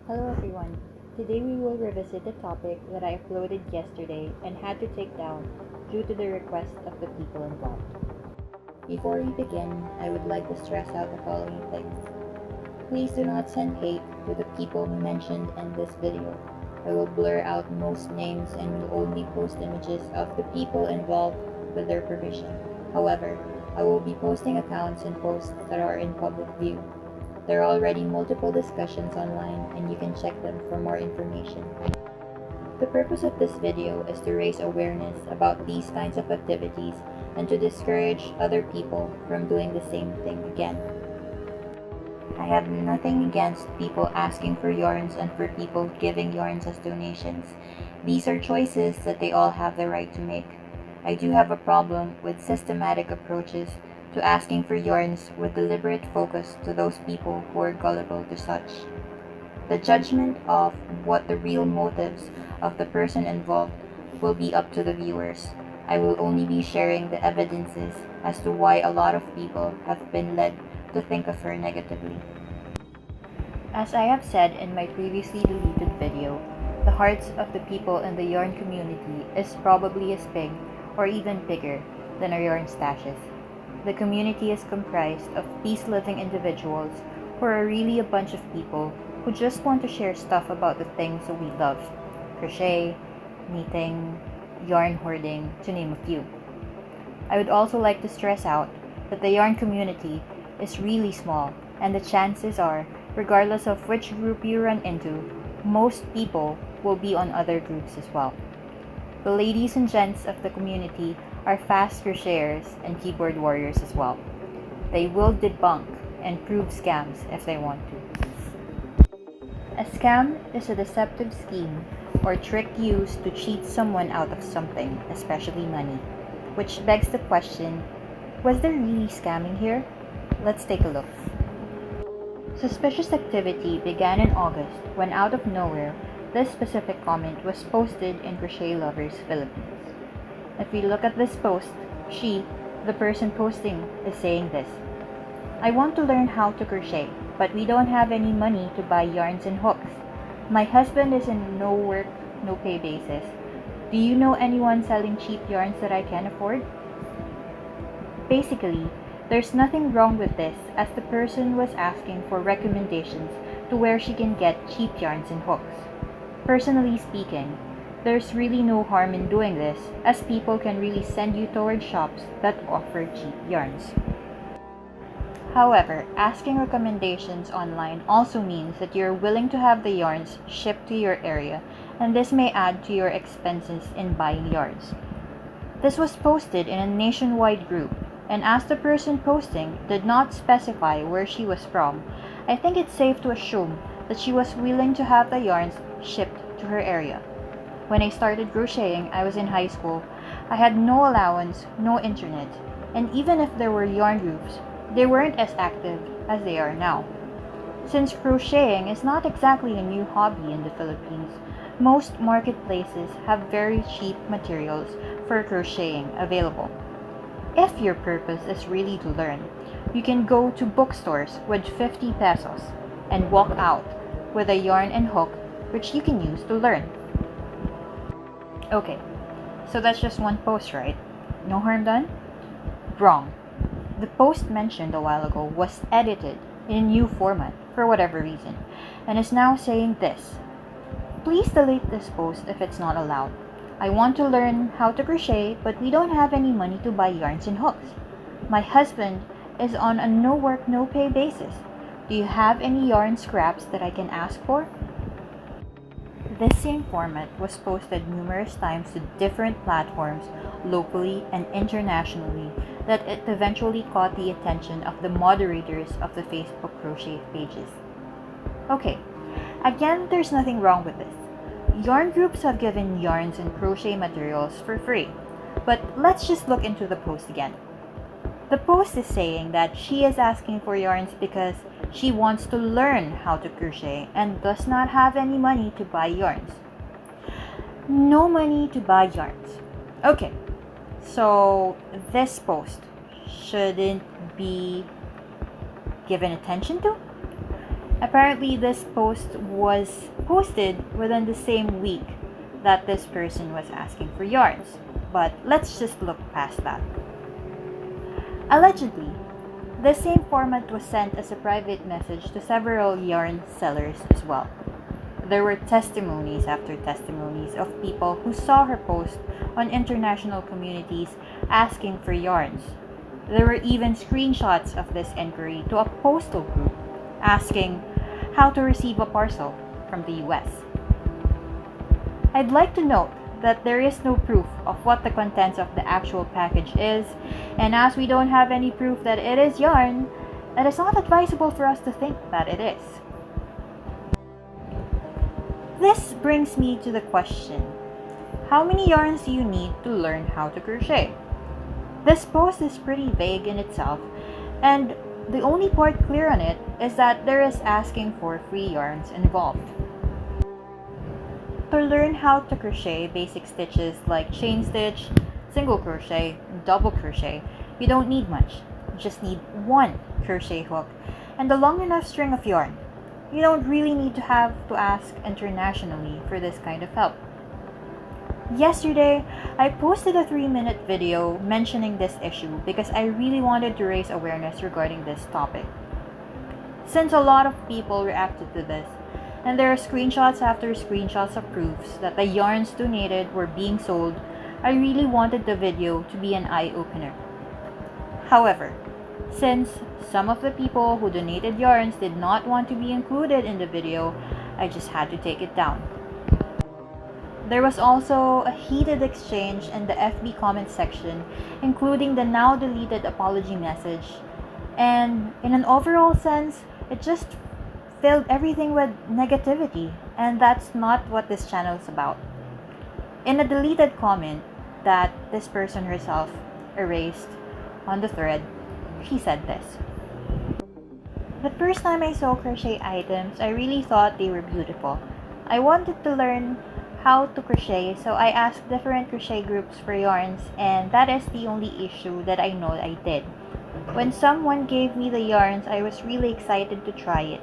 Hello everyone. Today we will revisit a topic that I uploaded yesterday and had to take down due to the request of the people involved. Before we begin, I would like to stress out the following things. Please do not send hate to the people mentioned in this video. I will blur out most names and will only post images of the people involved with their permission. However, I will be posting accounts and posts that are in public view. There are already multiple discussions online and you can check them for more information. The purpose of this video is to raise awareness about these kinds of activities and to discourage other people from doing the same thing again. I have nothing against people asking for yarns and for people giving yarns as donations. These are choices that they all have the right to make. I do have a problem with systematic approaches to asking for yarns with deliberate focus to those people who are gullible to such. The judgment of what the real motives of the person involved will be up to the viewers. I will only be sharing the evidences as to why a lot of people have been led to think of her negatively. As I have said in my previously deleted video, the hearts of the people in the yarn community is probably as big or even bigger than our yarn stashes. The community is comprised of peace-loving individuals who are really a bunch of people who just want to share stuff about the things that we love. Crochet, knitting, yarn hoarding, to name a few. I would also like to stress out that the yarn community is really small, and the chances are, regardless of which group you run into, most people will be on other groups as well. The ladies and gents of the community are fast crocheters and keyboard warriors as well. They will debunk and prove scams if they want to. A scam is a deceptive scheme or trick used to cheat someone out of something, especially money. Which begs the question, was there really scamming here? Let's take a look. Suspicious activity began in August when out of nowhere, this specific comment was posted in Crochet Lovers Philippines. If we look at this post, she, the person posting, is saying this: I want to learn how to crochet, but we don't have any money to buy yarns and hooks. My husband is in no work, no pay basis. Do you know anyone selling cheap yarns that I can afford? Basically, there's nothing wrong with this, as the person was asking for recommendations to where she can get cheap yarns and hooks. Personally speaking, there's really no harm in doing this, as people can really send you towards shops that offer cheap yarns. However, asking recommendations online also means that you're willing to have the yarns shipped to your area, and this may add to your expenses in buying yarns. This was posted in a nationwide group, and as the person posting did not specify where she was from, I think it's safe to assume that she was willing to have the yarns shipped to her area. When I started crocheting, I was in high school. I had no allowance, no internet, and even if there were yarn groups, they weren't as active as they are now. Since crocheting is not exactly a new hobby in the Philippines, most marketplaces have very cheap materials for crocheting available. If your purpose is really to learn, you can go to bookstores with 50 pesos and walk out with a yarn and hook which you can use to learn. Okay, so that's just one post, right? No harm done? Wrong. The post mentioned a while ago was edited in a new format for whatever reason and is now saying this: please delete this post if it's not allowed. I want to learn how to crochet, but we don't have any money to buy yarns and hooks. My husband is on a no work, no pay basis. Do you have any yarn scraps that I can ask for? This same format was posted numerous times to different platforms locally and internationally that it eventually caught the attention of the moderators of the Facebook crochet pages. Okay, again, there's nothing wrong with this. Yarn groups have given yarns and crochet materials for free, but let's just look into the post again. The post is saying that she is asking for yarns because she wants to learn how to crochet and does not have any money to buy yarns. No money to buy yarns. Okay, so this post shouldn't be given attention to? Apparently, this post was posted within the same week that this person was asking for yarns. But let's just look past that. Allegedly, the same format was sent as a private message to several yarn sellers as well. There were testimonies after testimonies of people who saw her post on international communities asking for yarns. There were even screenshots of this inquiry to a postal group asking how to receive a parcel from the US. I'd like to note that there is no proof of what the contents of the actual package is, and as we don't have any proof that it is yarn, it is not advisable for us to think that it is. This brings me to the question, how many yarns do you need to learn how to crochet? This post is pretty vague in itself, and the only part clear on it is that there is asking for free yarns involved. To learn how to crochet basic stitches like chain stitch, single crochet, double crochet, you don't need much. You just need one crochet hook and a long enough string of yarn. You don't really need to have to ask internationally for this kind of help. Yesterday, I posted a 3-minute video mentioning this issue because I really wanted to raise awareness regarding this topic. Since a lot of people reacted to this, and there are screenshots after screenshots of proofs that the yarns donated were being sold, I really wanted the video to be an eye-opener. However, since some of the people who donated yarns did not want to be included in the video, I just had to take it down. There was also a heated exchange in the FB comment section, including the now deleted apology message, and in an overall sense, it just filled everything with negativity, and that's not what this channel is about. In a deleted comment that this person herself erased on the thread, she said this: "The first time I saw crochet items, I really thought they were beautiful. I wanted to learn how to crochet, so I asked different crochet groups for yarns, and that is the only issue that I know I did. When someone gave me the yarns, I was really excited to try it.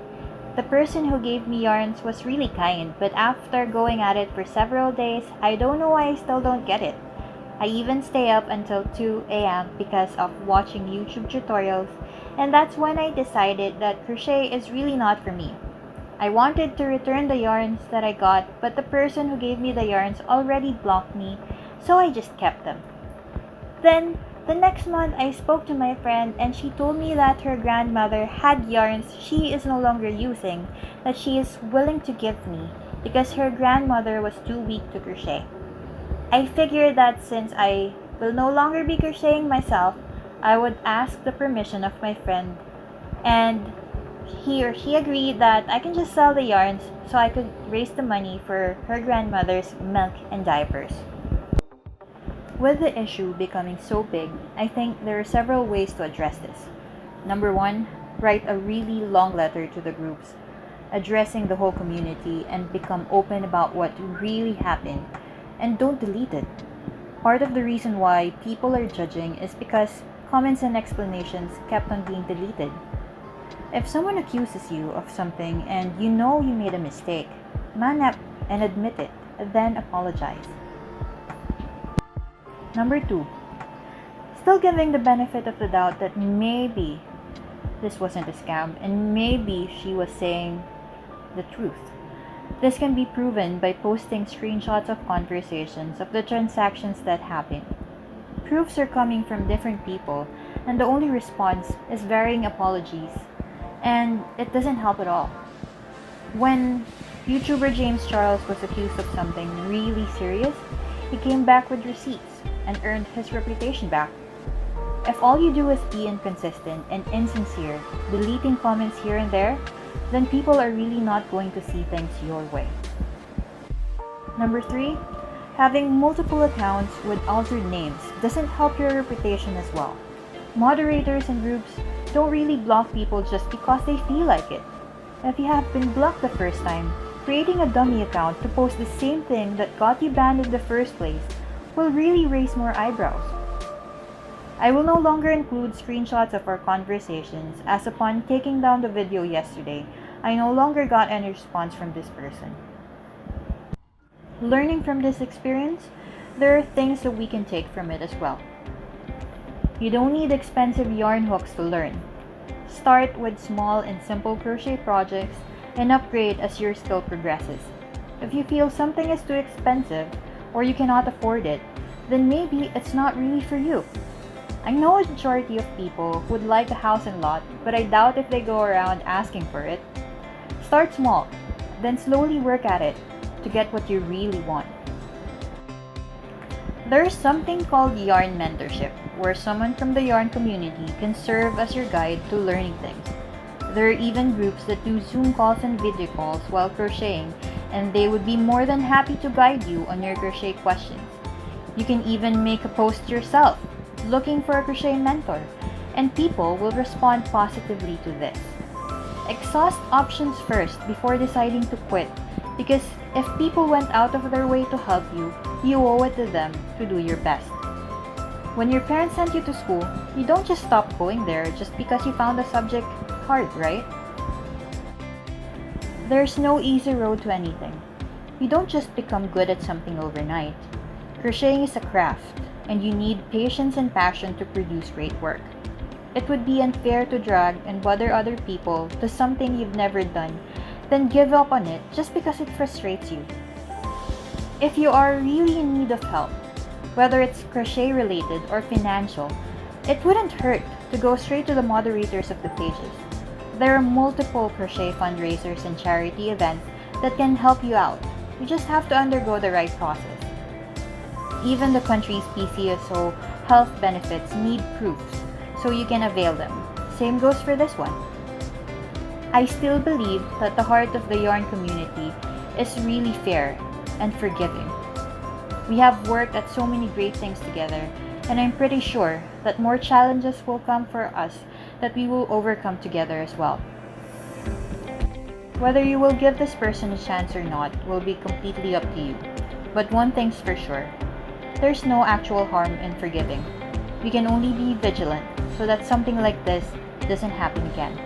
The person who gave me yarns was really kind, but after going at it for several days, I don't know why I still don't get it. I even stay up until 2 a.m. because of watching YouTube tutorials, and that's when I decided that crochet is really not for me. I wanted to return the yarns that I got, but the person who gave me the yarns already blocked me, so I just kept them. Then, the next month, I spoke to my friend and she told me that her grandmother had yarns she is no longer using that she is willing to give me because her grandmother was too weak to crochet. I figured that since I will no longer be crocheting myself, I would ask the permission of my friend, and he or she agreed that I can just sell the yarns so I could raise the money for her grandmother's milk and diapers." With the issue becoming so big, I think there are several ways to address this. Number 1, write a really long letter to the groups, addressing the whole community, and become open about what really happened, and don't delete it. Part of the reason why people are judging is because comments and explanations kept on being deleted. If someone accuses you of something and you know you made a mistake, man up and admit it, then apologize. Number 2, still giving the benefit of the doubt that maybe this wasn't a scam and maybe she was saying the truth. This can be proven by posting screenshots of conversations of the transactions that happened. Proofs are coming from different people, and the only response is varying apologies, and it doesn't help at all. When YouTuber James Charles was accused of something really serious, he came back with receipts and earned his reputation back. If all you do is be inconsistent and insincere, deleting comments here and there, then people are really not going to see things your way. Number 3, having multiple accounts with altered names doesn't help your reputation as well. Moderators and groups don't really block people just because they feel like it. If you have been blocked the first time, creating a dummy account to post the same thing that got you banned in the first place will really raise more eyebrows. I will no longer include screenshots of our conversations, as upon taking down the video yesterday, I no longer got any response from this person. Learning from this experience, there are things that we can take from it as well. You don't need expensive yarn hooks to learn. Start with small and simple crochet projects and upgrade as your skill progresses. If you feel something is too expensive or you cannot afford it, then maybe it's not really for you. I know a majority of people would like a house and lot, but I doubt if they go around asking for it. Start small, then slowly work at it to get what you really want. There's something called yarn mentorship, where someone from the yarn community can serve as your guide to learning things. There are even groups that do Zoom calls and video calls while crocheting, and they would be more than happy to guide you on your crochet questions. You can even make a post yourself, looking for a crochet mentor, and people will respond positively to this. Exhaust options first before deciding to quit, because if people went out of their way to help you, you owe it to them to do your best. When your parents sent you to school, you don't just stop going there just because you found the subject hard, right? There's no easy road to anything. You don't just become good at something overnight. Crocheting is a craft, and you need patience and passion to produce great work. It would be unfair to drag and bother other people to something you've never done, then give up on it just because it frustrates you. If you are really in need of help, whether it's crochet related or financial, it wouldn't hurt to go straight to the moderators of the pages. There are multiple crochet fundraisers and charity events that can help you out. You just have to undergo the right process. Even the country's PCSO health benefits need proofs, so you can avail them. Same goes for this one. I still believe that the heart of the yarn community is really fair and forgiving. We have worked at so many great things together, and I'm pretty sure that more challenges will come for us that we will overcome together as well. Whether you will give this person a chance or not will be completely up to you. But one thing's for sure, there's no actual harm in forgiving. We can only be vigilant so that something like this doesn't happen again.